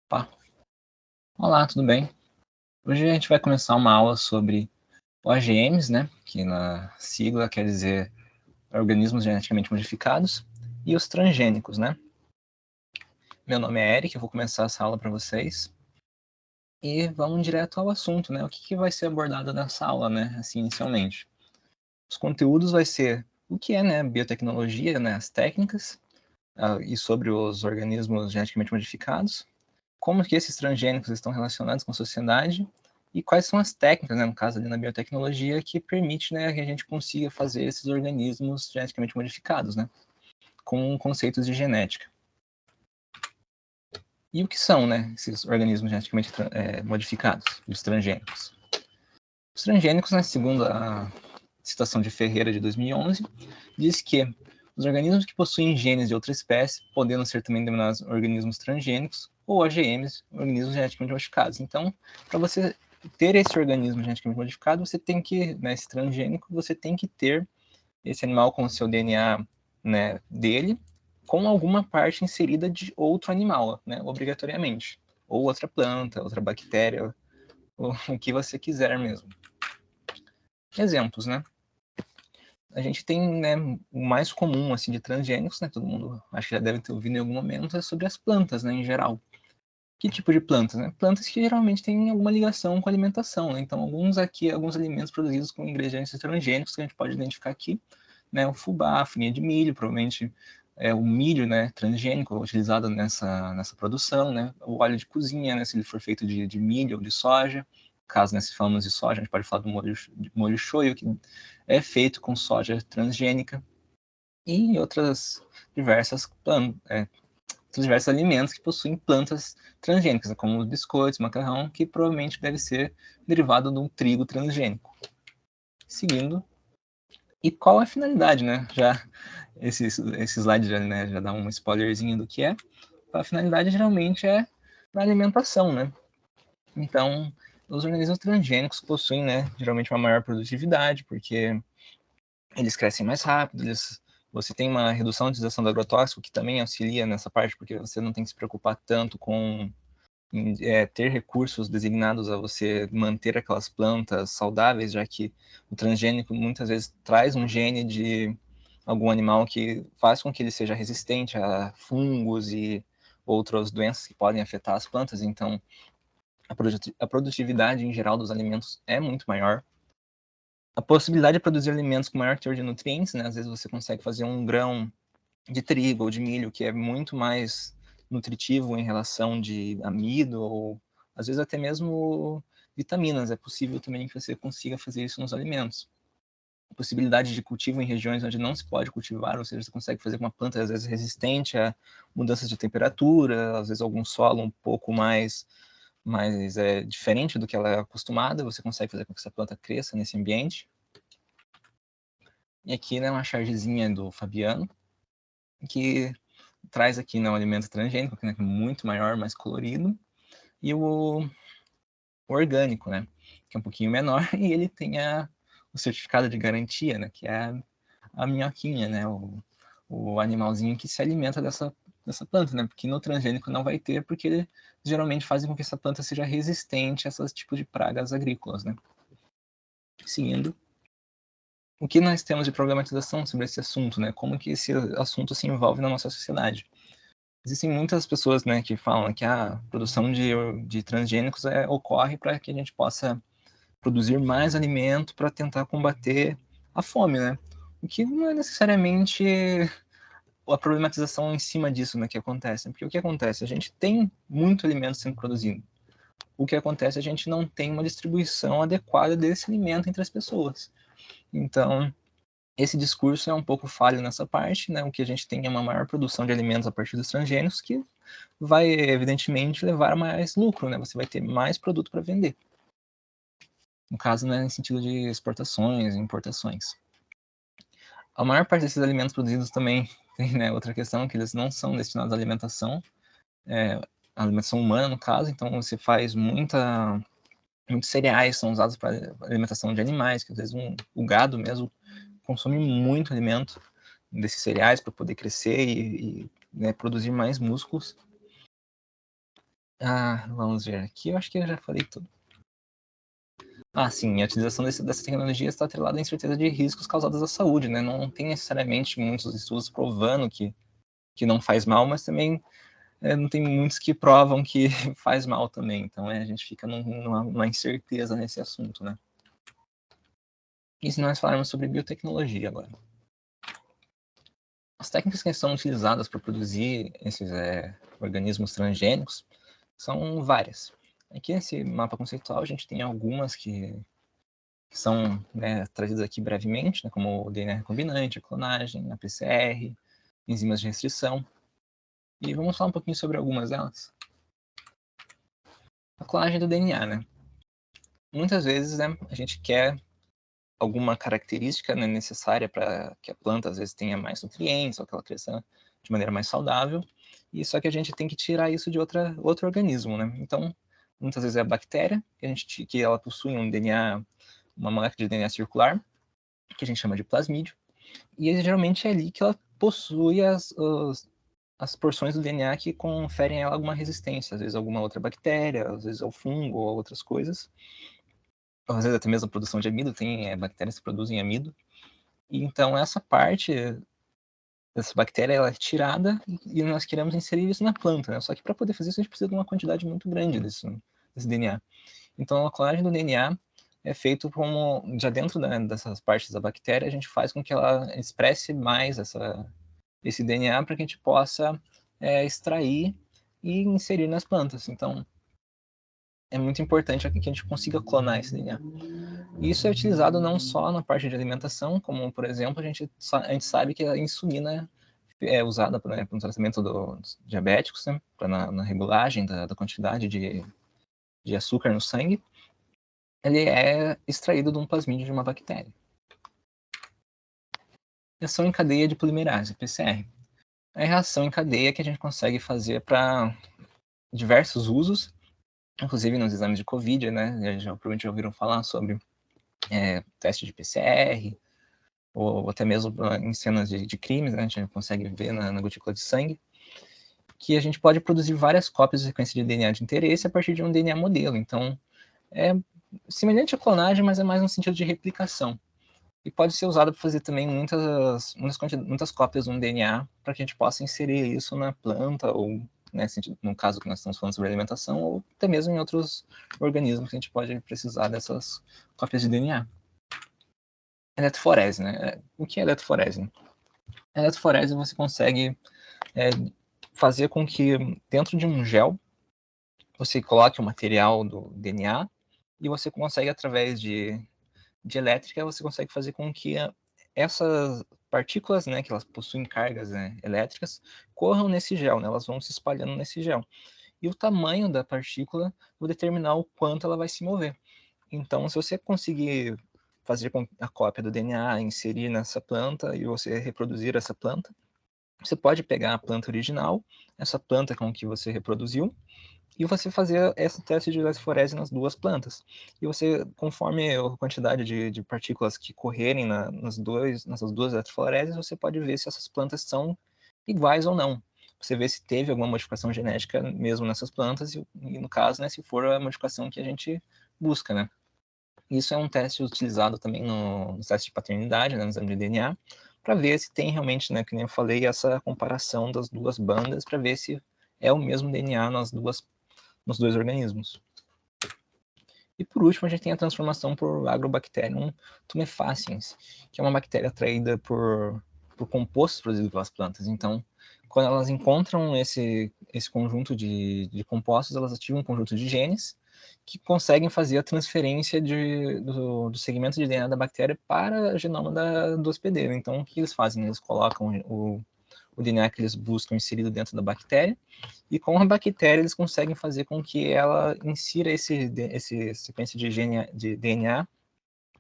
Opa. Olá, tudo bem? Hoje a gente vai começar uma aula sobre OGMs, né? Que na sigla quer dizer organismos geneticamente modificados, e os transgênicos, né? Meu nome é Eric, eu vou começar essa aula para vocês. E vamos direto ao assunto, né? O que vai ser abordado nessa aula, né? Assim, inicialmente. Os conteúdos vai ser o que é, né? Biotecnologia, né? As técnicas, e sobre os organismos geneticamente modificados, como que esses transgênicos estão relacionados com a sociedade e quais são as técnicas, né, no caso ali na biotecnologia, que permite, né, que a gente consiga fazer esses organismos geneticamente modificados, né, com conceitos de genética. E o que são, né, esses organismos geneticamente modificados, os transgênicos? Os transgênicos, né, segundo a citação de Ferreira de 2011, diz que os organismos que possuem genes de outra espécie, podendo ser também denominados organismos transgênicos, ou OGMs, organismos geneticamente modificados. Então, para você ter esse organismo geneticamente modificado, você tem que, né, esse transgênico, você tem que ter esse animal com o seu DNA, né, dele, com alguma parte inserida de outro animal, né, obrigatoriamente. Ou outra planta, outra bactéria, ou o que você quiser mesmo. Exemplos, né? A gente tem, né, o mais comum, assim, de transgênicos, né, todo mundo acho que já deve ter ouvido em algum momento, é sobre as plantas, né, em geral. Que tipo de plantas, né? Plantas que geralmente têm alguma ligação com a alimentação, né? Então, alguns alimentos produzidos com ingredientes transgênicos que a gente pode identificar aqui, né, o fubá, a farinha de milho, provavelmente o milho, né, transgênico utilizado nessa produção, né? O óleo de cozinha, né, se ele for feito de milho ou de soja. Caso, né, se falamos de soja, a gente pode falar do molho shoyu, que é feito com soja transgênica. E outras diversas diversos alimentos que possuem plantas transgênicas, né, como os biscoitos, macarrão, que provavelmente deve ser derivado de um trigo transgênico. Seguindo, e qual é a finalidade, né? Já esse slide já, né, já dá um spoilerzinho do que é. A finalidade geralmente é na alimentação, né? Então, os organismos transgênicos possuem, né, geralmente uma maior produtividade, porque eles crescem mais rápido, você tem uma redução de utilização do agrotóxico, que também auxilia nessa parte, porque você não tem que se preocupar tanto com ter recursos designados a você manter aquelas plantas saudáveis, já que o transgênico muitas vezes traz um gene de algum animal que faz com que ele seja resistente a fungos e outras doenças que podem afetar as plantas. Então, a produtividade em geral dos alimentos é muito maior. A possibilidade de produzir alimentos com maior teor de nutrientes, né? Às vezes você consegue fazer um grão de trigo ou de milho que é muito mais nutritivo em relação de amido ou às vezes até mesmo vitaminas. É possível também que você consiga fazer isso nos alimentos. A possibilidade de cultivo em regiões onde não se pode cultivar, ou seja, você consegue fazer com uma planta às vezes resistente a mudanças de temperatura, às vezes algum solo um pouco mais diferente do que ela é acostumada, você consegue fazer com que essa planta cresça nesse ambiente. E aqui, né, uma chargezinha do Fabiano, que traz aqui, né, um alimento transgênico, que é muito maior, mais colorido, e o orgânico, né, que é um pouquinho menor, e ele tem o certificado de garantia, né, que é a minhoquinha, né, o animalzinho que se alimenta dessa planta, né, porque no transgênico não vai ter, porque ele geralmente fazem com que essa planta seja resistente a esses tipos de pragas agrícolas, né. Seguindo, o que nós temos de problematização sobre esse assunto, né, como que esse assunto se envolve na nossa sociedade. Existem muitas pessoas, né, que falam que a produção de transgênicos ocorre para que a gente possa produzir mais alimento para tentar combater a fome, né? O que não é necessariamente a problematização em cima disso, né, que acontece. Porque o que acontece? A gente tem muito alimento sendo produzido. O que acontece? A gente não tem uma distribuição adequada desse alimento entre as pessoas. Então, esse discurso é um pouco falho nessa parte, né? O que a gente tem é uma maior produção de alimentos a partir dos transgênicos, que vai, evidentemente, levar a mais lucro, né? Você vai ter mais produto para vender. No caso, né, em sentido de exportações e importações. A maior parte desses alimentos produzidos também tem, né, outra questão, que eles não são destinados à alimentação, alimentação humana, no caso, então você faz muitos cereais são usados para alimentação de animais, que às vezes o gado mesmo consome muito alimento desses cereais para poder crescer e né, produzir mais músculos. Vamos ver aqui, eu acho que eu já falei tudo. Sim, a utilização dessa tecnologia está atrelada à incerteza de riscos causados à saúde, né? Não tem necessariamente muitos estudos provando que não faz mal, mas também não tem muitos que provam que faz mal também. Então a gente fica numa incerteza nesse assunto, né? E se nós falarmos sobre biotecnologia agora? As técnicas que são utilizadas para produzir esses organismos transgênicos são várias. Aqui nesse mapa conceitual a gente tem algumas que são, né, trazidas aqui brevemente, né, como o DNA recombinante, a clonagem, a PCR, enzimas de restrição. E vamos falar um pouquinho sobre algumas delas. A clonagem do DNA, né? Muitas vezes, né, a gente quer alguma característica, né, necessária para que a planta às vezes tenha mais nutrientes, ou que ela cresça de maneira mais saudável, e só que a gente tem que tirar isso de outro organismo, né? Então, muitas vezes é a bactéria, que ela possui um DNA, uma molécula de DNA circular, que a gente chama de plasmídio, e geralmente é ali que ela possui as porções do DNA que conferem a ela alguma resistência, às vezes alguma outra bactéria, às vezes ao fungo ou outras coisas, às vezes até mesmo a produção de amido, tem bactérias que produzem amido, e então essa parte dessa bactéria ela é tirada e nós queremos inserir isso na planta, né? Só que para poder fazer isso a gente precisa de uma quantidade muito grande desse DNA. Então a clonagem do DNA é feito como, já dentro dessas partes da bactéria, a gente faz com que ela expresse mais esse DNA para que a gente possa extrair e inserir nas plantas. Então é muito importante que a gente consiga clonar esse DNA. E isso é utilizado não só na parte de alimentação, como, por exemplo, a gente sabe que a insulina é usada no tratamento dos diabéticos, né, na regulagem da quantidade de açúcar no sangue. Ele é extraído de um plasmídio de uma bactéria. Reação em cadeia de polimerase, PCR. É a reação em cadeia que a gente consegue fazer para diversos usos, inclusive nos exames de Covid, né? Já provavelmente ouviram falar sobre teste de PCR, ou até mesmo em cenas de crimes, né? A gente consegue ver na gotícula de sangue, que a gente pode produzir várias cópias de sequência de DNA de interesse a partir de um DNA modelo. Então, é semelhante à clonagem, mas é mais no sentido de replicação. E pode ser usado para fazer também muitas cópias de um DNA para que a gente possa inserir isso na planta, ou né, no caso que nós estamos falando sobre alimentação, ou até mesmo em outros organismos que a gente pode precisar dessas cópias de DNA. Eletroforese, né? O que é eletroforese? A eletroforese você consegue fazer com que dentro de um gel você coloque o material do DNA e você consegue, através de elétrica, você consegue fazer com que essas partículas, né, que elas possuem cargas, né, elétricas, corram nesse gel, né, elas vão se espalhando nesse gel. E o tamanho da partícula vai determinar o quanto ela vai se mover. Então, se você conseguir fazer a cópia do DNA, inserir nessa planta e você reproduzir essa planta, você pode pegar a planta original, essa planta com que você reproduziu, e você fazer esse teste de eletroforese nas duas plantas. E você, conforme a quantidade de partículas que correrem nessas duas eletroforeses, você pode ver se essas plantas são iguais ou não. Você vê se teve alguma modificação genética mesmo nessas plantas, e no caso, né, se for a modificação que a gente busca, né? Isso é um teste utilizado também no teste de paternidade, né, no exame de DNA, para ver se tem realmente, né, que nem eu falei, essa comparação das duas bandas, para ver se é o mesmo DNA nos dois organismos. E por último, a gente tem a transformação por Agrobacterium tumefaciens, que é uma bactéria atraída por compostos produzidos pelas plantas. Então, quando elas encontram esse conjunto de compostos, elas ativam um conjunto de genes que conseguem fazer a transferência do segmento de DNA da bactéria para o genoma do hospedeiro. Então, o que eles fazem? Eles colocam o DNA que eles buscam inserido dentro da bactéria, e com a bactéria eles conseguem fazer com que ela insira esse sequência de DNA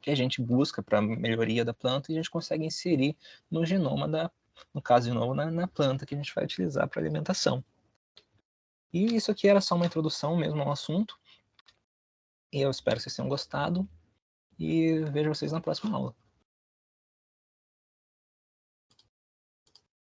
que a gente busca para melhoria da planta, e a gente consegue inserir no genoma no caso de novo, na planta que a gente vai utilizar para alimentação. E isso aqui era só uma introdução mesmo ao assunto, e eu espero que vocês tenham gostado, e vejo vocês na próxima aula.